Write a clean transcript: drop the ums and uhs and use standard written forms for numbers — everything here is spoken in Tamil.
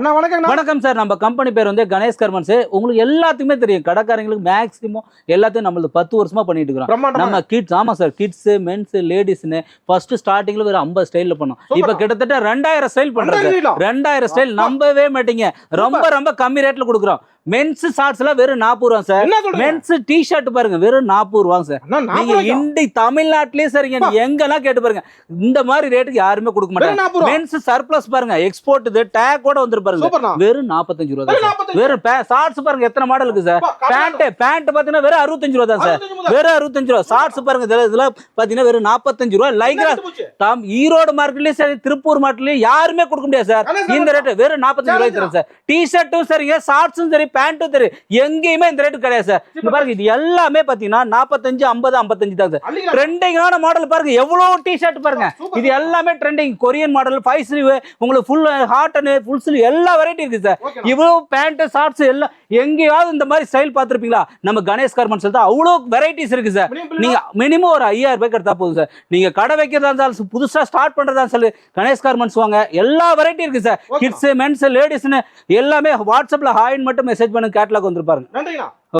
அண்ணா வணக்கம். வணக்கம் சார். நம்ம கம்பெனி பேர் வந்து கணேஷ் கார்மெண்ட்ஸ். உங்களுக்கு எல்லாத்துக்குமே தெரியும், கடைக்காரங்களுக்கு மேக்ஸிமம் எல்லாத்தையும் நம்மளுக்கு 10 வருஷமா பண்ணிட்டு இருக்கிறோம். நம்ம கிட்ஸ், ஆமா சார், கிட்ஸ், மென்ஸ், லேடிஸ்னு ஃபர்ஸ்ட் ஸ்டார்டிங்ல ஒரு 50 ஸ்டைல்ல பண்ணோம். இப்போ கிட்டத்தட்ட 2000 ஸ்டைல் பண்றாங்க. 2000 ஸ்டைல் நம்பவே மாட்டீங்க. ரொம்ப ரொம்ப கம்மி ரேட்ல கொடுக்குறோம். மென்ஸ் ஷார்ட்ஸ்ல வெறும் 40 ரூபா சார். மென்ஸ் டி ஷர்ட் பாருங்க வெறும் 40 ரூபா சார். நீங்க இண்டி தமிழ்நாட்டிலேயே சரிங்க, எங்கெல்லாம் கேட்டு பாருங்க, இந்த மாதிரி ரேட்டுக்கு யாருமே கொடுக்க மாட்டாங்க. மென்ஸ் சர்ப்ளஸ் பாருங்க, எக்ஸ்போர்ட் டேக் கூட வந்து பாருங்க, வெறும் 45 ரூபா தான். வெறும் ஷார்ட்ஸ் பாருங்க எத்தனை மாடல் இருக்கு சார். பேண்ட் பாத்தீங்கன்னா வெறும் 65 ரூபா தான் சார். வெறும் 65 ரூபா. ஷார்ட்ஸ் பாருங்க இதுல பாத்தீங்கன்னா வெறும் 45 ரூபா. லைக்ரா ஈரோடு மார்க்கெட்லயும் சரி, திருப்பூர் மார்க்கெட்லயும் யாருமே கொடுக்க முடியாது சார் இந்த ரேட். வெறும் 45 ரூபாய் தரும் சார். டி ஷர்ட்டும் சரிங்க, ஷார்ட்ஸும் சரி, பேண்ட்டும் சரி, எங்கேயுமே இந்த ரேட்டு கிடையாது சார். இங்க பாருங்க, இது எல்லாமே பாத்தீங்கன்னா 45, 50, 55 தான் சார். ட்ரெண்டிங்கான மாடல் பாருங்க, எவ்வளவு டி ஷர்ட் பாருங்க. இது எல்லாமே ட்ரெண்டிங் கொரியன் மாடல், 5 ஸ்லீவ், உங்களுக்கு full hot and full sleeve எல்லா வெரைட்டி இருக்கு சார். இவ்வளவு பேண்ட், ஷார்ட்ஸ் எல்லாம் எங்கேயாவது இந்த மாதிரி ஸ்டைல் பார்த்திருப்பீங்களா? நம்ம கணேஷ் கார்மெண்ட்ஸ் தான் அவ்வளவு வெரைட்டிஸ் இருக்கு சார். நீங்க மினிமம் ஒரு 5000 ரூபாய்க்கு எடுத்தா போதும் சார். நீங்க கடை வைக்கிறதா இருந்தாலும், புதுசா ஸ்டார்ட் பண்றதா சொல்லி கணேஷ் கார்மெண்ட்ஸ் வாங்க. எல்லா வெரைட்டி இருக்கு சார். கிட்ஸ், மென்ஸ், லேடிஸ்னு எல்லாமே வாட்ஸ்அப்ல ஹாய்னு மட்டும் மெசேஜ் பண்ணி கேட்டலாக் வந்து பாருங்க. நன்றிண்ணா.